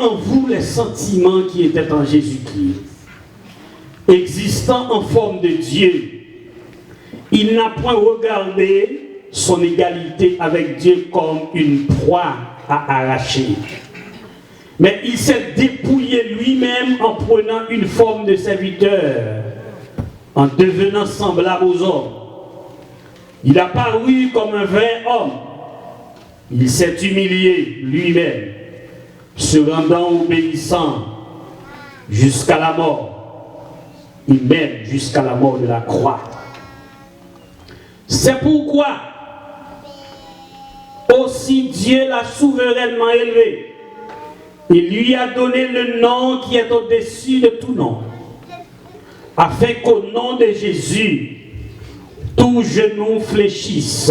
en vous les sentiments qui étaient en Jésus-Christ. Existant en forme de Dieu, il n'a point regardé son égalité avec Dieu comme une proie à arracher. Mais il s'est dépouillé lui-même en prenant une forme de serviteur, en devenant semblable aux hommes. Il a paru comme un vrai homme. Il s'est humilié lui-même, se rendant obéissant jusqu'à la mort, et même jusqu'à la mort de la croix. C'est pourquoi aussi Dieu l'a souverainement élevé. Il lui a donné le nom qui est au-dessus de tout nom, afin qu'au nom de Jésus, tout genou fléchisse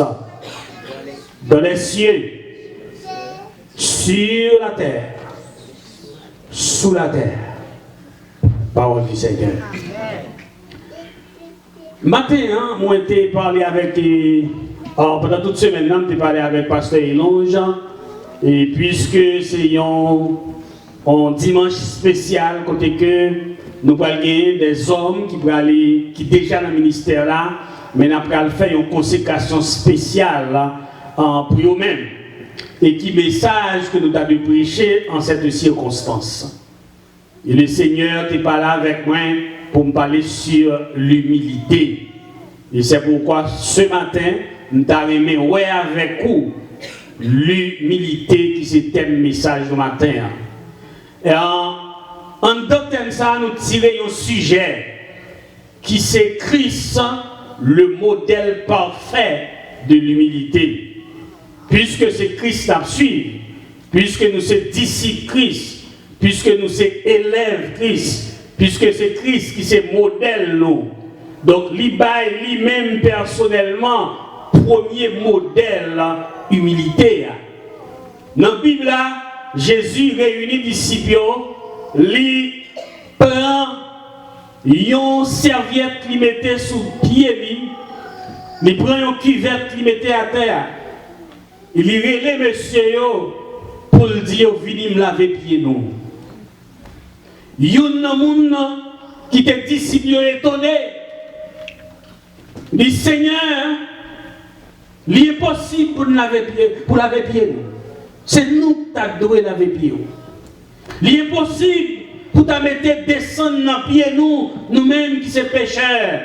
dans les cieux, sur la terre, sous la terre. Parole du Seigneur. Matin, moi j'ai parlé avec, pendant toute semaine, j'ai parlé avec Pasteur Elonge, et puisque c'est un dimanche spécial, côté que nous allons gagner des hommes qui déjà dans le ministère là, mais nous allons faire une consécration spéciale pour eux-mêmes. Et qui message que nous avons prêché en cette circonstance. Et le Seigneur est pas là avec moi pour me parler sur l'humilité. Et c'est pourquoi ce matin, nous avons aimé ouais avec vous l'humilité qui c'était le message du matin. Et en d'autres ça, nous tirons un sujet qui c'est Christ, le modèle parfait de l'humilité. Puisque c'est Christ à suivre, puisque nous sommes disciples Christ, puisque nous sommes élèves Christ, puisque c'est Christ qui c'est modèle nous. Donc lui-même personnellement, premier modèle humilité. Dans la Bible, Jésus réunit les disciples, lui prend une serviette qu'il mettait sous pied, il prend une cuvette qu'il mettait à terre. Il y relève monsieur pour le dire, venez me laver pieds nous. Il y a un monde qui était disciple étonné. Il dit Seigneur, il est possible pour laver pieds nous. C'est nous qui avons laver pieds. Il est possible pour te mettre descendre dans pieds nous-mêmes qui sommes pécheurs.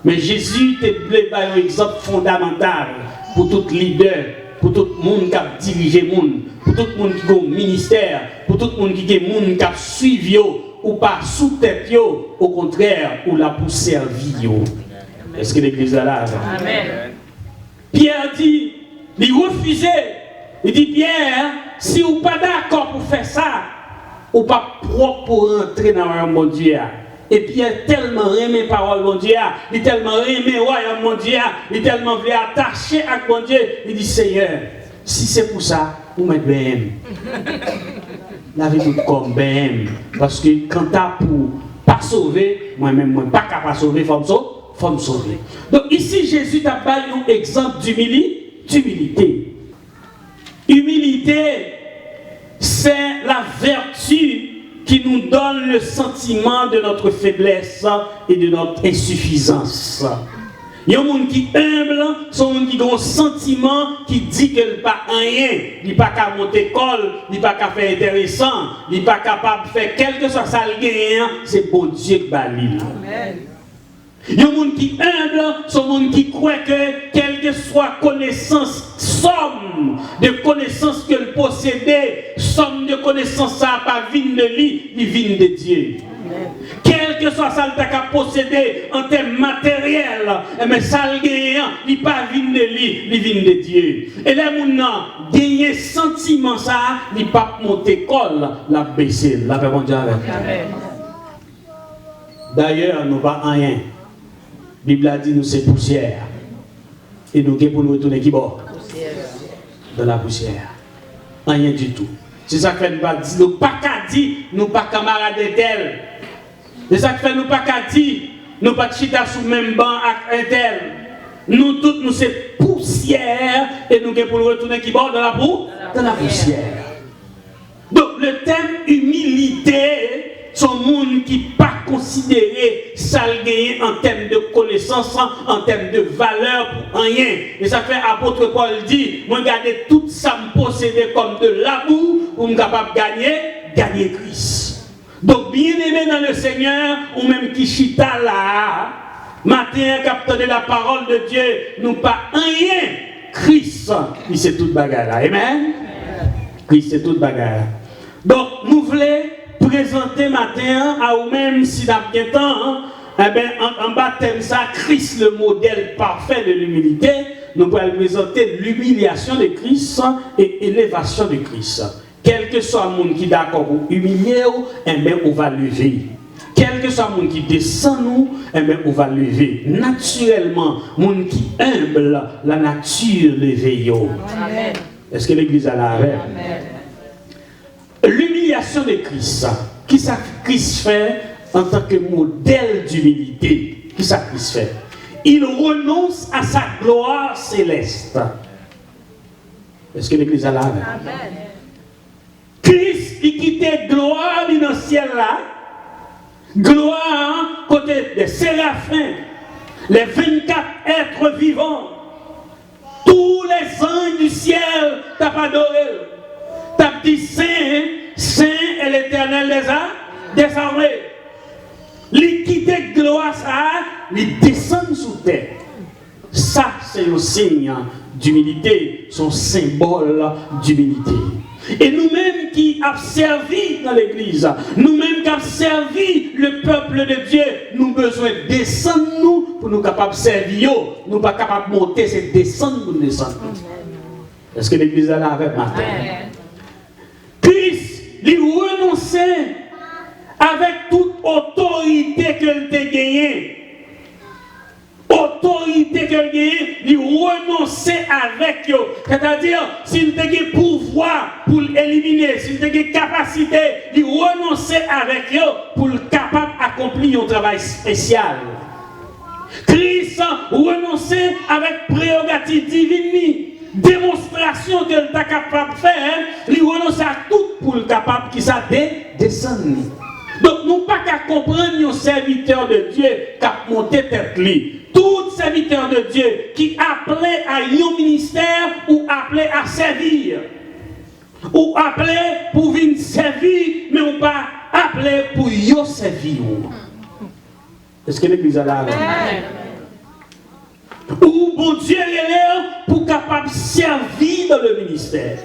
Mais Jésus te donné un exemple fondamental. Pour tout leader, pour tout le monde qui a dirigé le monde, pour tout le monde qui a un ministère, pour tout le monde qui a un monde qui a suivi ou pas sous tête, au contraire, ou la pour servir. Est-ce que l'église est là? Amen. Pierre dit, il refusait. Il dit, Pierre, si vous n'êtes pas d'accord pour faire ça, vous n'êtes pas propre pour entrer dans le monde de Dieu. Et Pierre tellement aimé la parole de Dieu, il tellement aimé le royaume de Dieu, il tellement voulu attacher à mon Dieu, il dit Seigneur, si c'est pour ça, vous mettez bien. Lavez tout comme bien. Parce que quand tu as pour pas sauver, moi-même, moi pas capable de sauver, il faut me sauver. Donc ici, Jésus t'a donné un exemple d'humilité. Humilité, c'est la vertu qui nous donne le sentiment de notre faiblesse et de notre insuffisance. Il y a un monde qui est humble, c'est un monde qui a un sentiment qui dit qu'il n'est pas rien, il n'est pas capable de monter école, il n'est pas capable de faire intéressant, il n'est pas capable de faire quel que soit ça le gain, c'est bon Dieu qui va l'île. Il y a un monde qui est humble, c'est un monde qui croit que quelle que soit connaissance, somme de connaissances que le possédait, somme de connaissances ça pas vine de lui, il vient de Dieu. Quel que soit ça que possédé en termes matériels, mais ça le gagnant, il pas vine de lui, il vient de Dieu. Et là, mon gagner sentiment ça, il pas monter école, la baisser, la paix mondiale. D'ailleurs, nous pas rien. La Bible a dit nous c'est poussière. Et nous pour nous retourner qui bord? Dans la poussière. Rien du tout. C'est ça que fait nous pas qu'à dire, nous pas camarades tel. C'est ça que fait nous pas qu'à dire, nous pas chita sous même banc avec un tel. Nous tous nous c'est poussière et nous pour nous retourner qui bord dans la poussière. Donc le thème humilité, son monde qui pas considéré ça le gagner en termes de connaissance, en termes de valeur pour rien. Et ça fait apôtre Paul dit, moi garder tout ça me posséder comme de l'amour pour me capable gagner Christ. Donc bien aimé dans le Seigneur, ou même qui chita là, matin capteur de la parole de Dieu, nous pas rien. Christ, il c'est toute bagarre là. Amen. Christ c'est toute bagarre. Donc nous voulons présenter matin à vous-même si n'a bien temps, eh bien, en baptême ça, Christ le modèle parfait de l'humilité, nous allons présenter l'humiliation de Christ et l'élévation de Christ. Quel que soit le monde qui est d'accord pour humilier, eh bien, on va lever. Quel que soit le monde qui descend nous, eh bien, on va lever. Naturellement, le monde qui humble, la nature lever. Est-ce que l'Église a la rêve? L'humiliation de Christ, qui ça Christ fait en tant que modèle d'humilité? Qui ça Christ fait? Il renonce à sa gloire céleste. Est-ce que l'Église a la rêve? Christ, il quittait gloire dans le ciel là, gloire côté des séraphins, les 24 êtres vivants, tous les anges du ciel t'as adoré. T'as dit Saint, Saint et l'Éternel les a désarmés. Les quitter gloire ça, les descendent sous terre. Ça c'est le signe d'humilité, son symbole d'humilité. Et nous-mêmes qui avons servi dans l'église, nous-mêmes qui avons servi le peuple de Dieu, nous avons besoin de descendre nous pour nous capables de servir. Nous ne sommes pas capables de monter, c'est descendre pour nous descendre. Est-ce que l'église est là avec matin? Christ, il renonçait avec toute autorité qu'elle t'a gagnée. Autorité qu'elle gagnait, il renonçait avec eux. C'est-à-dire, s'il avait pouvoir pour l'éliminer, s'il avait capacité, il renonçait avec eux pour le capable d'accomplir un travail spécial. Christ renonçait avec prérogative divine, démonstration qu'elle était capable de faire, il renonçait à tout pour le capable qui s'est descendu. Donc, nous pas qu'à comprendre un serviteur de Dieu qui a monté tête li. Tout serviteur de Dieu qui appelé à un ministère ou appelé à servir. Ou appelé pour venir servir, mais on pas appelé pour y servir. Est-ce que l'église a là? Ou bon Dieu est pour capable de servir dans le ministère.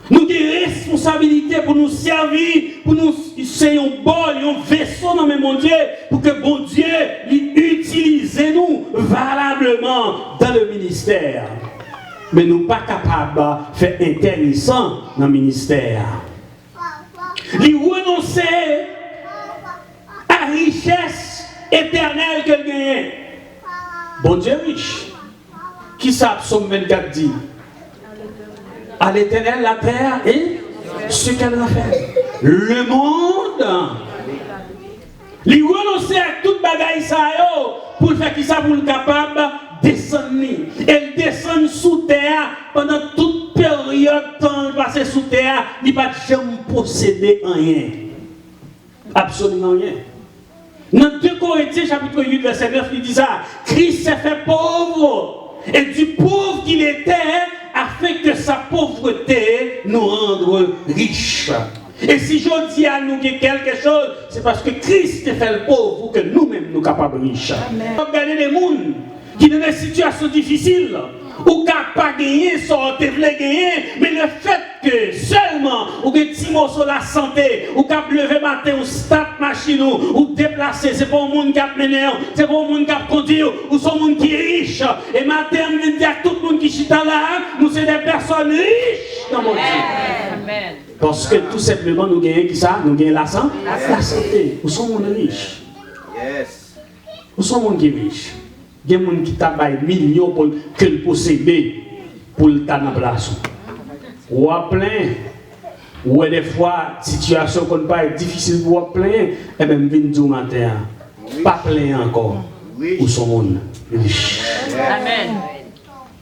Nous avons des responsabilités pour nous servir, pour nous c'est un bol, un vaisseau dans mon Dieu, pour que bon Dieu utilise nous valablement dans le ministère. Mais nous ne sommes pas capables de faire intéressant dans le ministère. Il renoncer à la richesse éternelle que gagne. Bon Dieu riche. Qui ça, Psaume 24 dit? À l'Éternel la terre et ce qu'elle a fait. Le monde, il renoncer à toute bagaille ça pour faire qui ça pour le capable descendre. Elle descend sous terre pendant toute période temps passé sous terre, il n'a pas jamais possédé rien. Absolument rien. Dans 2 Corinthiens chapitre 8 verset 9 il dit ça. Christ s'est fait pauvre et du pauvre qu'il était afin que sa pauvreté nous rende riches. Et si je dis à nous quelque chose, c'est parce que Christ fait le pauvre pour que nous-mêmes nous capables riches. Regardez les gens qui sont dans des situations difficiles, ou qui n'ont pas gagné, sont gagner, mais le fait que seulement, ou que petit morceau la santé, ou qui a levé matin, ou start machine, ou déplacer, c'est pas un monde qui a mené, c'est pas un monde qui a conduit, ou c'est un monde qui est riche. Et matin, je dis à tout le monde qui chita là, nous sommes des personnes riches dans mon Dieu. Amen. Parce que tout simplement, nous gagnons qui ça? Nous gagnons la santé. Où sont les riches? Yes. Où sont les qui sont riches? Il y a des gens qui travaillent millions pour que le posséder pour le temps de place. Ou à plein. Ou des fois, situation qu'on pas difficile pour plein, et même 22 matin. Pas plein encore. Où sont les riches? Amen.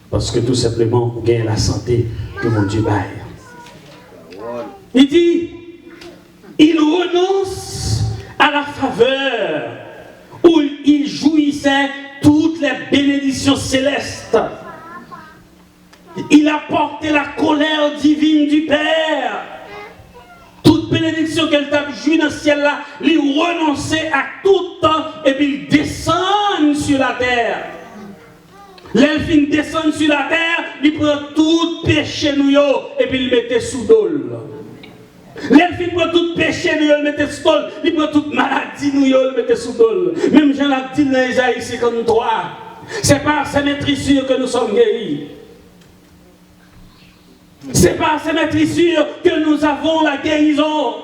Parce que tout simplement, vous gagnez la santé que mon Dieu baille. Il dit, il renonce à la faveur où il jouissait toutes les bénédictions célestes. Il a porté la colère divine du Père. Toute bénédiction qu'elle t'a jouie dans le ciel là, il renonçait à tout temps et puis il descend sur la terre. L'elfine descend sur la terre, il prend tout péché nous et puis il mettait sous dol. L'elfine prend tout péché nous, il mettait sous dol. Il prend toute maladie nous, il mettait sous dol. Même Jean l'a dit dans Isaïe 53, c'est par ces maîtrissures que nous sommes guéris. C'est par ces maîtrissures que nous avons la guérison.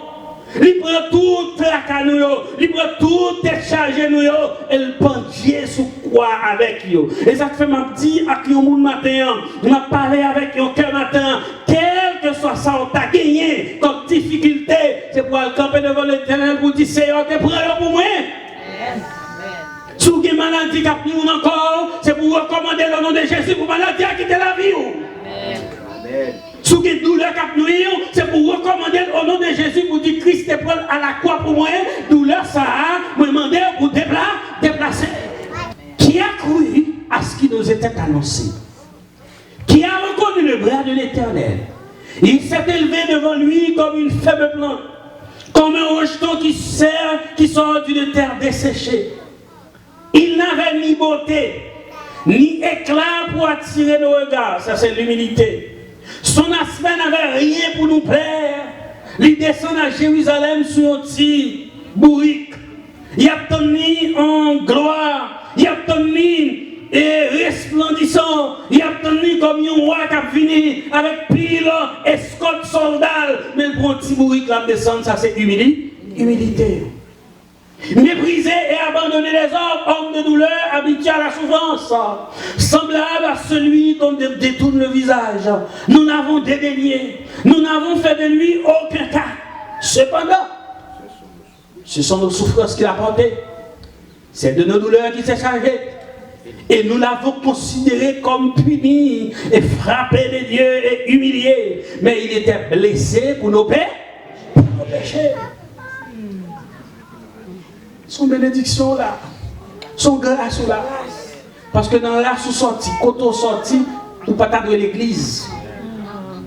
Il prend toute la canouille, il prend tout est chargé nous, et il pendier sous quoi avec eux. Et ça fait m'a dit à qui au monde matin, m'a parlé avec eux que matin, quel que soit ça, on t'a gagné comme difficulté, c'est pour aller camper devant l'Éternel pour dire Seigneur, tu prends pour moi. Si vous avez maladie qui a pris encore, c'est pour recommander le nom de Jésus pour maladie à quitter la vie. Amen. Si vous avez douleur qui a pris, c'est pour recommander au nom de Jésus pour dire Christ est prêt à la croix pour moi. Douleur ça a, me demander pour déplacer. Qui a cru à ce qui nous était annoncé? Qui a reconnu le bras de l'Éternel? Il s'est élevé devant lui comme une faible plante, comme un rejeton qui sort d'une terre desséchée. Il n'avait ni beauté, ni éclat pour attirer nos regards. Ça, c'est l'humilité. Son aspect n'avait rien pour nous plaire. Il descend à Jérusalem sur un petit bourrique. Il a tenu en gloire. Il a tenu resplendissant. Il a tenu comme un roi qui a venu avec pile, escorte, soldat. Mais le petit bourrique là descend, ça c'est humilité. Mépriser et abandonner les hommes de douleur, habitués à la souffrance, semblable à celui dont détourne le visage. Nous n'avons dédaigné, nous n'avons fait de lui aucun cas. Cependant, ce sont nos souffrances qu'il a portées. C'est de nos douleurs qu'il s'est chargé. Et nous l'avons considéré comme puni et frappé de Dieu et humilié. Mais il était blessé pour nos péchés. Son bénédiction là, son grâce là. Parce que dans la sous-sortie, quand on sortit, ou pas t'adouer l'église.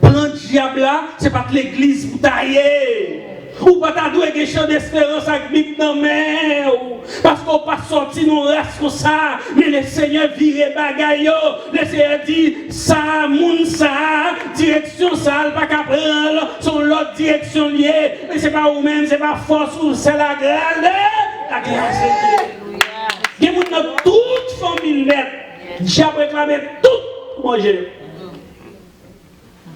Plan de diable là, c'est pas que l'église vous tailler. Ou pas t'adouer quelque chose d'espérance avec Bible dans mer. Parce qu'on pas sorti nous reste comme ça. Mais le Seigneur vire bagaille. Le Seigneur dit, ça, moun ça, direction ça, pas qu'à prendre, son l'autre direction liée. Mais c'est pas vous-même, c'est pas force, c'est la grâce. La grâce de Dieu. Il y a toute famille net. Diable réclamé tout manger.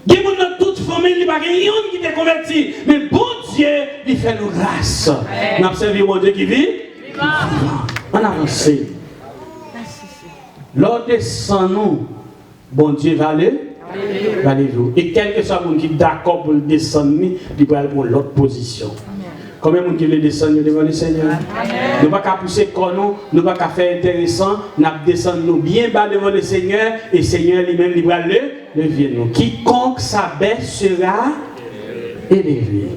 Il y a toute famille, il n'y a pas qui t'est converti. Mais bon Dieu, il fait nous grâce. On a observé mon Dieu qui vit. On avance. Lors descend nous, bon Dieu va aller. Et quel que soit le monde qui est d'accord pour le descendre, il va aller pour l'autre position. Combien de gens qui veulent descendre devant le Seigneur? Nous ne pouvons pas pousser comme nous, nous ne pouvons pas faire intéressant, nous descendons bien bas devant le Seigneur et le Seigneur lui-même il va lever nous. Quiconque s'abaisse sera élevé.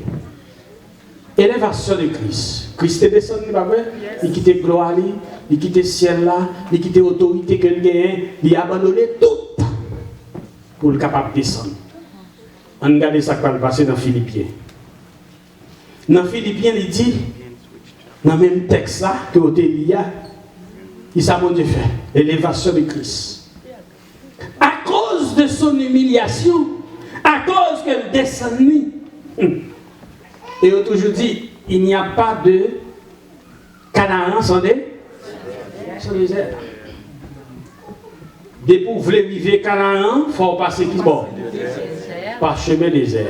Élévation de Christ. Christ est descendu, il quitte gloire, il quitte ciel là, il quitte autorité que il gagne, il a abandonné tout pour le capable de descendre. On regarde ça qui va passer dans Philippiens. Dans Philippiens, il dit, dans le même texte là, que vous avez il s'est bon Dieu fait, élévation de Christ. À cause de son humiliation, à cause qu'elle descendit, et on toujours dit, il n'y a pas de Canaan sans désert. Dès pour vous voulez vivre Canaan, il faut passer qui bon? Par chemin désert.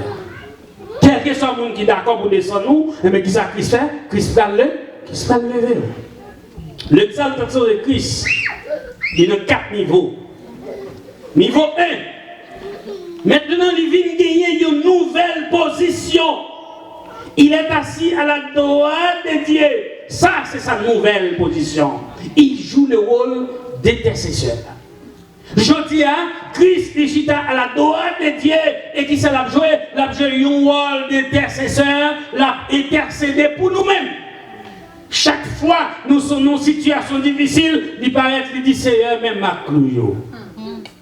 Quel que soit le monde qui est d'accord pour descendre, mais qui ça Christ fait? Christ va le lever. L'exaltation de Christ, il y a 4 niveaux. Niveau 1. Maintenant, il vient gagner une nouvelle position. Il est assis à la droite de Dieu. Ça, c'est sa nouvelle position. Il joue le rôle d'intercesseur. Je dis à Christ est à la droite de Dieu et qui ça l'a joué un rôle d'intercesseur, l'a intercédé pour nous-mêmes. Chaque fois nous sommes dans une situation difficile, il paraît qu'il dit Seigneur, même ma clou.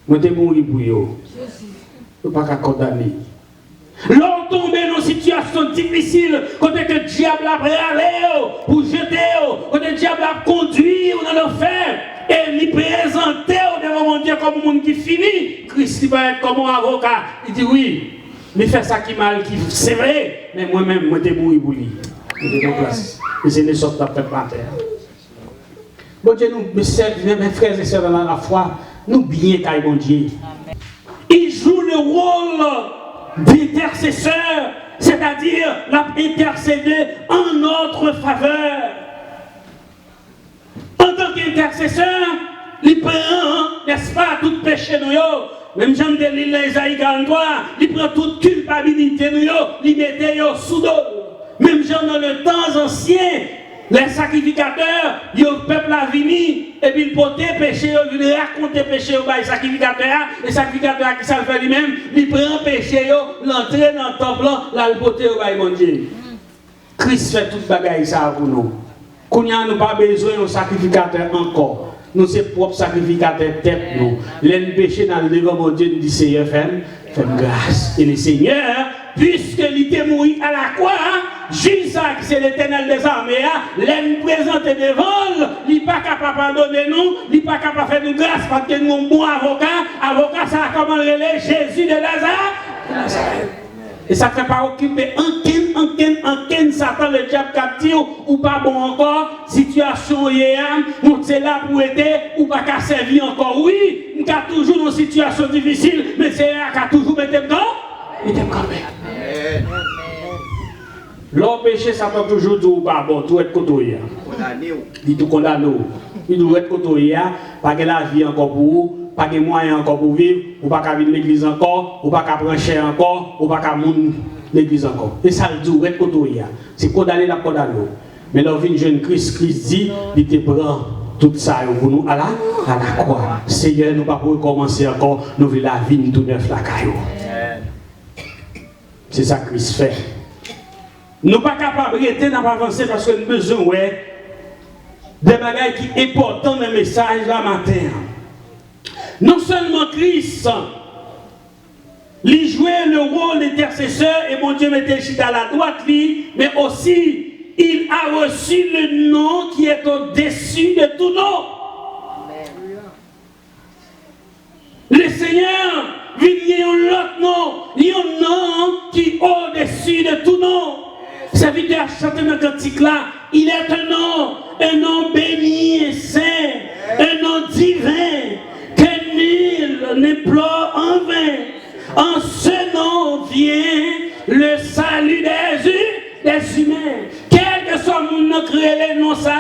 Moi, je suis mort pour vous. Je ne peux pas condamner. L'on tombe dans une situation difficile, quand le diable a aller pour jeter, quand le diable a conduit dans l'enfer, et il présente devant mon Dieu comme un monde qui finit. Christ va être comme un avocat. Il dit oui, il fait ça qui mal, qui c'est vrai, mais moi-même, je suis mort pour lui. Je suis en place. Et c'est les sortes de peuple à terre. Bon Dieu, nous, mes frères et sœurs dans la foi, nous bien qu'à bon Dieu. Il joue le rôle d'intercesseur, c'est-à-dire l'intercéder en notre faveur. En tant qu'intercesseur, il prend, n'est-ce pas, tout péché nous. Même Jean de l'île Isaïe 43, il prend toute culpabilité nous, il met sous dos. Même Jean dans le temps ancien, les sacrificateurs, le peuple a venu, et puis il portait péché, il racontait péché au sacrificateur, et le sacrificateur qui ça le fait lui-même, il prend péché, l'entrée dans le temple, là, il portait au bail mon Dieu. Christ fait toute bagaille ça pour nous. Qu'on n'y a pas besoin de sacrificateur encore. Nous, c'est propre sacrificateur tête, nous. Les péchés dans le devant mon Dieu, nous dit Seigneur, fais grâce. Et le Seigneur, puisque il était mort à la croix, Jules Jacques, c'est l'Éternel des armées, l'en présenter devant, il n'est pas capable de pardonner nous, il n'est pas capable de faire nous grâce parce que nous sommes un bon avocat. Avocat, ça a comment relais Jésus de Nazareth. Et ça ne fait pas occuper en Satan, le diable captif, ou pas bon encore, situation hier, c'est là pour aider, ou pas qu'à servir encore. Oui, nous sommes toujours dans une situation difficile, mais c'est là qu'à toujours mettre dedans. Il est quand même. L'homme péché, ça peut toujours dire, pas bon, tout être côtoyé. Il tout condamné. Il doit être côtoyé, pas que la vie encore pour vous. Pas de moyens encore pour vivre, ou pas qu'à vivre l'église encore, ou pas qu'à prendre cher encore, ou pas qu'à monter l'église encore. Et ça le dit, être côtoyé. C'est condamné la condamné. Mais là, vient jeune Christ dit, il te prend tout ça pour nous à la croix. Seigneur, nous ne pouvons pas recommencer encore, nous voulons la vie tout neuf la caillou. C'est ça que Christ fait. Nous ne sommes pas capables de rester dans avancer parce que nous avons besoin des bagages qui sont importants dans le message là matin. Non seulement Christ, il jouait le rôle d'intercesseur et mon Dieu mettait le à la droite, mais aussi il a reçu le nom qui est au-dessus de tout nom. Le Seigneur vient l'autre nom, il y a un nom qui est au-dessus de tout nom. Serviteur chanté dans le cantique là, il est un nom béni et saint, un nom divin. Que nul n'implore en vain. En ce nom vient le salut des humains. Quel que soit mon nom créé les noms ça,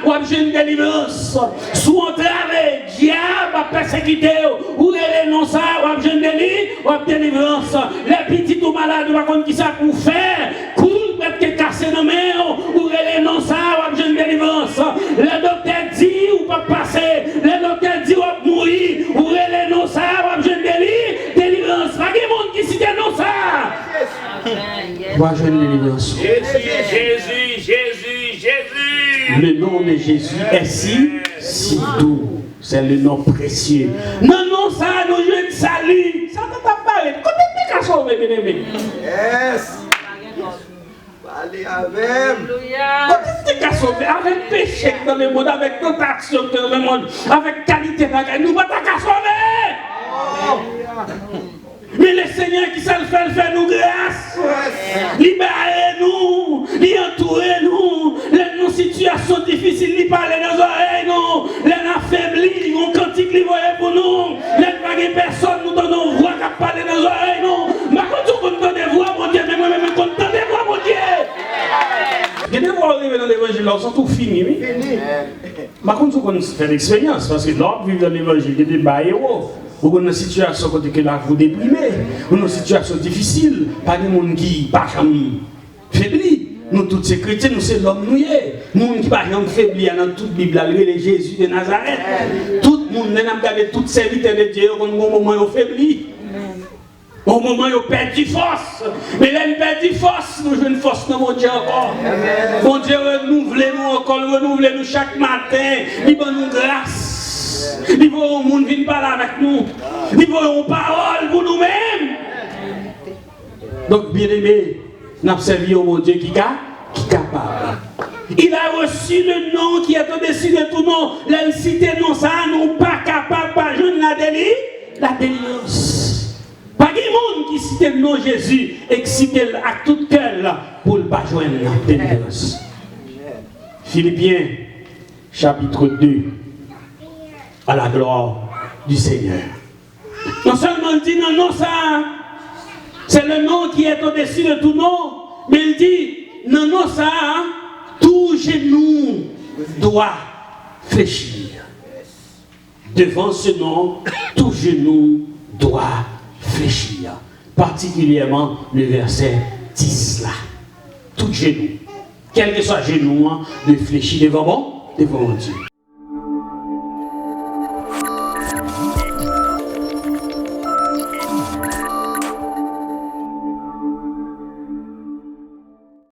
ou objet de délivrance. Soit on travaille, diable a persécuté, ou les noms ça, ou objet de délivrance. Les petits ou malades, ou pas qui ça pour faire, cool, peut-être que casser nos mains, ou les noms ça, ou objet de délivrance. Le docteur dit, ou pas passer, le docteur dit, ou mourir, ou les noms ça, ou objet de délivrance. Pas de monde qui cite non ça. Jésus, Jésus, Jésus, Jésus. Le nom de Jésus est si doux. C'est le nom précieux. Non, ça, nous jouons de salut. Ça ne t'a pas parlé. Quand tu es qu'à sauver, bien aimé. Yes. Allez, avec. Quand tu es qu'à sauver, avec péché dans le monde, avec tentation dans le monde, avec qualité de nous ne pas qu'à sauver. Mais le Seigneur qui s'en fait nous grâce. Libérez-nous, entourez-nous. Les situations difficiles, ils parlent dans nos oreilles, nous. Les affaiblis, on cantique les voyez pour nous. Les pas personne nous donnons voix qui parle dans nos oreilles, nous. Mais quand on donne des voix, mon Dieu, mais moi-même, on donne des voix, mon Dieu. Il y a des voix arrivées dans l'évangile, ils sont tous finis, oui. Mais quand on fait l'expérience, parce que l'homme vit dans l'évangile, il y a des baillots. Ou dans une situation où vous déprimez, ou dans une situation difficile, pas de monde qui pas faibli. Nous tous ces chrétiens, nous c'est l'homme noué. Monde qui pas faibli dans toute Bible, les Jésus de Nazareth. Tout monde, nous avons regardé toutes ces serviteurs de Dieu, au moment où ils faiblit. Au moment où ils perdent du force. Mais là, ils perdent du force, nous jouons une force dans mon Dieu encore. Mon Dieu, renouvelez-nous encore, renouvelez-nous chaque matin. Il va nous grâce. Il va au monde venir parler avec nous. Il va une parole pour nous-mêmes. Donc, bien aimé, nous avons servi au mon Dieu qui est capable. Il a reçu le nom qui est au-dessus de tout nom. La cité non, ça, nous pas capable de jouer la délivrance. Pas de monde qui cite le nom de Jésus et qui cite à tout cœur pour ne pas joindre la délivrance. Philippiens, chapitre 2, à la gloire du Seigneur. Non seulement il dit non, ça, c'est le nom qui est au-dessus de tout nom, mais il dit non, ça, tout genou doit fléchir. Devant ce nom, tout genou doit fléchir. Particulièrement le verset 10 là. Tout genou, quel que soit genou, de fléchir devant Dieu.